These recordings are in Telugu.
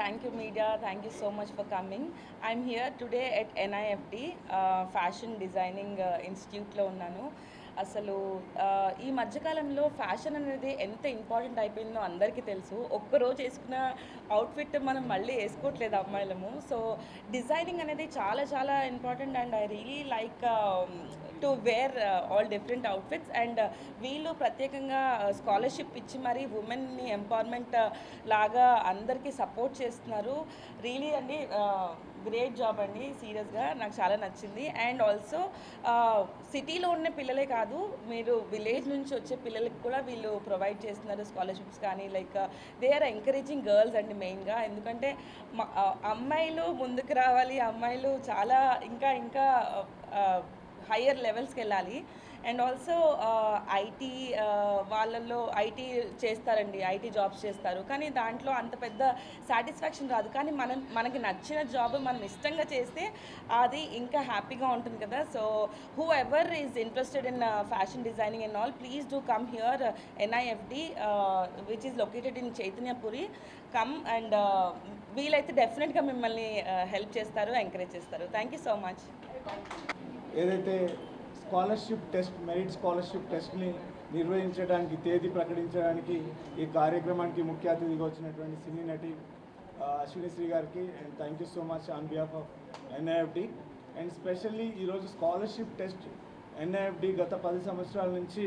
Thank you, media. Thank you so much for coming. I'm here today at NIFT, Fashion Designing Institute లో ఉన్నాను. అసలు ఈ మధ్యకాలంలో ఫ్యాషన్ అనేది ఎంత ఇంపార్టెంట్ అయిపోయిందో అందరికీ తెలుసు. ఒక్కరోజు వేసుకున్న అవుట్ఫిట్ మనం మళ్ళీ వేసుకోవట్లేదు అమ్మాయిలము. సో డిజైనింగ్ అనేది చాలా చాలా important and I really like to wear all different outfits and వీళ్ళు ప్రత్యేకంగా స్కాలర్షిప్ ఇచ్చి మరి ఉమెన్ని ఎంపవర్మెంట్ లాగా అందరికీ సపోర్ట్ చేస్తున్నారు. రియలీ అండి గ్రేట్ జాబ్ అండి, సీరియస్గా నాకు చాలా నచ్చింది. అండ్ ఆల్సో సిటీలో ఉన్న పిల్లలే కాదు, మీరు విలేజ్ నుంచి వచ్చే పిల్లలకి కూడా వీళ్ళు ప్రొవైడ్ చేస్తున్నారు స్కాలర్షిప్స్ కానీ. Like they are encouraging girls అండి మెయిన్గా. ఎందుకంటే అమ్మాయిలు ముందుకు రావాలి, అమ్మాయిలు చాలా ఇంకా ఇంకా హయ్యర్ లెవెల్స్కి వెళ్ళాలి. అండ్ ఆల్సో ఐటీ వాళ్ళల్లో ఐటీ చేస్తారండి, ఐటీ జాబ్స్ చేస్తారు, కానీ దాంట్లో అంత పెద్ద సాటిస్ఫాక్షన్ రాదు. కానీ మనకి నచ్చిన జాబ్ మనం ఇష్టంగా చేస్తే అది ఇంకా హ్యాపీగా ఉంటుంది కదా. So who ever is interested in fashion designing and all, please do come here NIFT which is located in Chaitanyapuri. Come and వీలైతే డెఫినెట్గా మిమ్మల్ని హెల్ప్ చేస్తారు, ఎంకరేజ్ చేస్తారు. Thank you so much. ఏదైతే స్కాలర్షిప్ టెస్ట్, మెరిట్ స్కాలర్షిప్ టెస్ట్ని నిర్వహించడానికి తేదీ ప్రకటించడానికి ఈ కార్యక్రమానికి ముఖ్య అతిథిగా వచ్చినటువంటి సినీ నటి అశ్విని శ్రీ గారికి and thank you so much on behalf of NIFT. And specially ఈరోజు స్కాలర్షిప్ టెస్ట్ NIFT గత 10 సంవత్సరాల నుంచి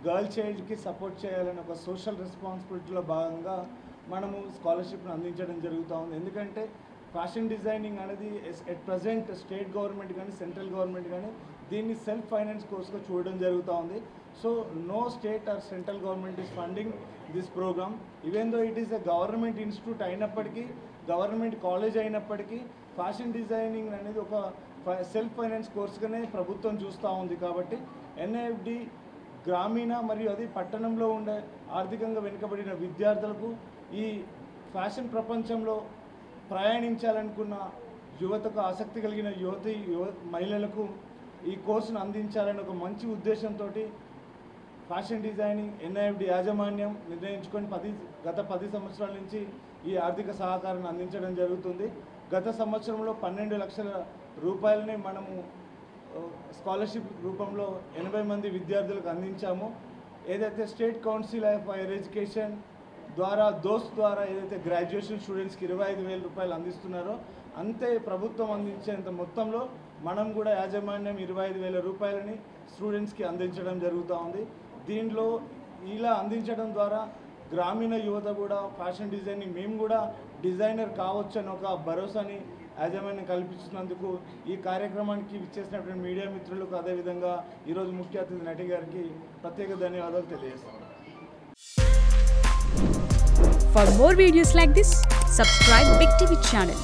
గర్ల్ చైల్డ్కి సపోర్ట్ చేయాలని ఒక సోషల్ రెస్పాన్సిబిలిటీలో భాగంగా మనము స్కాలర్షిప్ను అందించడం జరుగుతూ ఉంది. ఎందుకంటే ఫ్యాషన్ డిజైనింగ్ అనేది ఎట్ ప్రజెంట్ స్టేట్ గవర్నమెంట్ కానీ సెంట్రల్ గవర్నమెంట్ కానీ దీన్ని సెల్ఫ్ ఫైనాన్స్ కోర్సుగా చూడడం జరుగుతూ ఉంది. So no state or central government is funding this programme. Even though it is a government institute అయినప్పటికీ, గవర్నమెంట్ కాలేజ్ అయినప్పటికీ ఫ్యాషన్ డిజైనింగ్ అనేది ఒక సెల్ఫ్ ఫైనాన్స్ కోర్సుగానే ప్రభుత్వం చూస్తూ ఉంది. కాబట్టి NIFT గ్రామీణ మరియు అది పట్టణంలో ఉండే ఆర్థికంగా వెనుకబడిన విద్యార్థులకు, ఈ ఫ్యాషన్ ప్రపంచంలో ప్రయాణించాలనుకున్న యువతకు, ఆసక్తి కలిగిన మహిళలకు ఈ కోర్సును అందించాలని ఒక మంచి ఉద్దేశంతో ఫ్యాషన్ డిజైనింగ్ NIFT యాజమాన్యం నిర్ణయించుకొని గత 10 సంవత్సరాల నుంచి ఈ ఆర్థిక సహకారాన్ని అందించడం జరుగుతుంది. గత సంవత్సరంలో 12 లక్షల రూపాయలని మనము స్కాలర్షిప్ రూపంలో 80 మంది విద్యార్థులకు అందించాము. ఏదైతే state council of higher education ద్వారా దోస్త్ ద్వారా ఏదైతే గ్రాడ్యుయేషన్ స్టూడెంట్స్కి 25,000 రూపాయలు అందిస్తున్నారో అంతే ప్రభుత్వం అందించేంత మొత్తంలో మనం కూడా యాజమాన్యం 25,000 రూపాయలని స్టూడెంట్స్కి అందించడం జరుగుతూ ఉంది. దీంట్లో ఇలా అందించడం ద్వారా గ్రామీణ యువత కూడా ఫ్యాషన్ డిజైనింగ్ మేము కూడా డిజైనర్ కావచ్చు అని ఒక భరోసాని యాజమాన్యం కల్పించినందుకు ఈ కార్యక్రమానికి విచ్చేసినటువంటి మీడియా మిత్రులకు, అదేవిధంగా ఈరోజు ముఖ్య అతిథి నటి గారికి ప్రత్యేక ధన్యవాదాలు తెలియజేస్తాను. For more videos like this, subscribe Big TV channel.